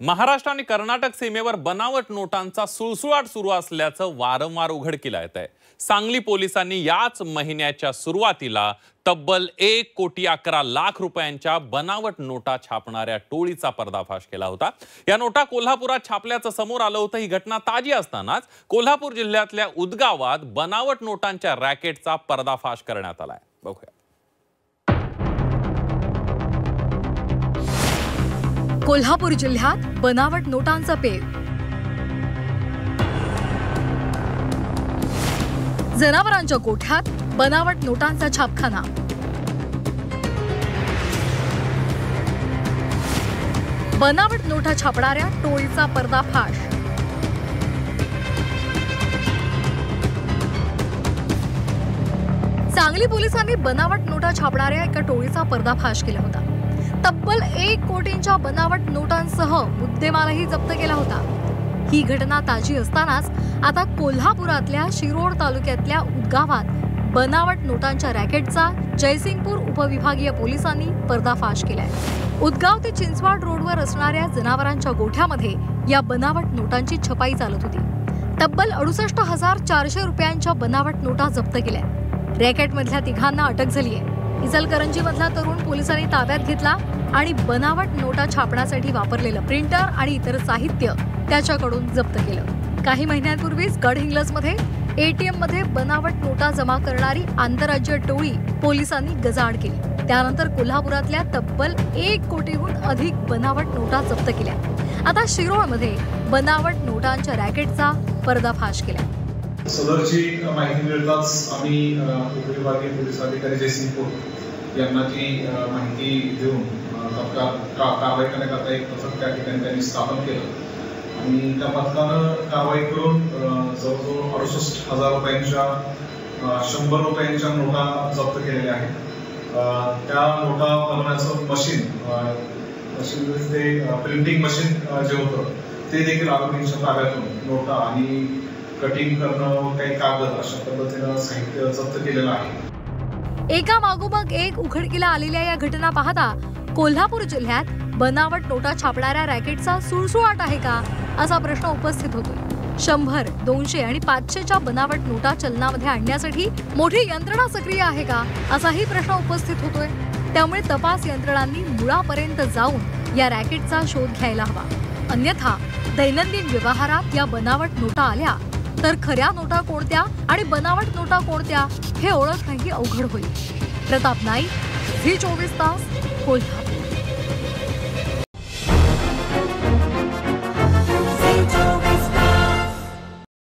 महाराष्ट्र आणि कर्नाटक सीमेवर बनावट नोटांचा सुळसुळाट सुरू असल्याचं वारंवार उघडकीला येत आहे। सांगली पोलिसांनी याच महिन्याच्या सुरुवातीला तब्बल 1,11,00,000 रुपयांच्या बनावट नोटा छापणाऱ्या टोळीचा पर्दाफाश केला होता। या नोटा कोल्हापुरात छापल्याचं समोर आलं होतं। ही घटना ताजी असतानाच कोल्हापूर जिल्ह्यातल्या उदगावात बनावट नोटांच्या रॅकेटचा पर्दाफाश करण्यात आलाय। बघूया। कोल्हापूर जिल्ह्यात बनावट नोटांचा पेव। जनावरांच्या गोठ्यात बनावट नोटांचा छापखाना। बनावट नोटा छापणाऱ्या टोळीचा पर्दाफाश। सांगली पोलिसांनी बनावट नोटा छापणाऱ्या एका टोळीचा पर्दाफाश केला होता। तब्बल 1 कोटींच्या बनावट नोटांसह मुद्देमालही जप्त केला होता। ही घटना ताजी असतानाच आता कोल्हापुरातल्या शिरोळ तालुक्यातल्या उदगावात बनावट नोटांच्या रॅकेटचा जयसिंगपूर उपविभागीय पोलिसांनी पर्दाफाश केलाय। उदगाव ते चिंचवाड रोडवर असणाऱ्या जनावरांच्या गोठ्यामध्ये या बनावट नोटांची छपाई चालत होती। तब्बल 68,400 रुपयांच्या बनावट नोटा जप्त केल्या। रॅकेटमधल्या तिघांना अटक झाली आहे। इचलकरंजी मधला तरुण पोलिसांनी ताब्यात घेतला आणि बनावट नोटा छापण्यासाठी वापरलेलं प्रिंटर आणि इतर साहित्य त्याच्याकडून जप्त केलं। काही महिन्यांपूर्वीच गडहिंग्लजमध्ये एटीएम मध्ये बनावट नोटा जमा करणारी आंतरराज्य टोळी पोलिसांनी गजाआड केली। त्यानंतर कोल्हापुरातल्या तब्बल 1 कोटीहून अधिक बनावट नोटा जप्त केल्या। आता शिरोळमध्ये बनावट नोटांच्या रॅकेटचा पर्दाफाश केला। सदरची माहिती मिळताच आम्ही उपविभागीय पोलीस अधिकारी जयसिंगपूर यांना ती माहिती देऊन कारवाई करण्याकरता एक पथक त्या ठिकाणी त्यांनी स्थापन केलं आणि त्या पथकानं कारवाई करून जवळजवळ 68,000 रुपयांच्या 100 रुपयांच्या नोटा जप्त केलेल्या आहेत। त्या नोटा बनवण्याचं मशीन ते प्रिंटिंग मशीन जे होतं ते देखील आरोपींच्या ताब्यातून नोटा आणि कटिंग करणं काही कागद अशा पद्धतीनं साहित्य जप्त केलेलं आहे। एका मागोमाग एक उघडकीला आलेल्या या घटना पाहता कोल्हापूर जिल्ह्यात बनावट नोटा छापणाऱ्या रॅकेटचा सुळसुळाट आहे का असा प्रश्न उपस्थित होतोय। 100, 200 आणि 500च्या बनावट नोटा चलनामध्ये आणण्यासाठी मोठी यंत्रणा सक्रिय आहे का असाही प्रश्न उपस्थित होतोय। त्यामुळे तपास यंत्रणांनी मुळापर्यंत जाऊन या रॅकेटचा शोध घ्यायला हवा। अन्यथा दैनंदिन व्यवहारात या बनावट नोटा आल्या तर खऱ्या नोटा कोणत्या आणि बनावट नोटा कोणत्या हे ओळखणंही अवघड होईल। प्रताप नाईक, झी 24 तास, कोल्हापूर।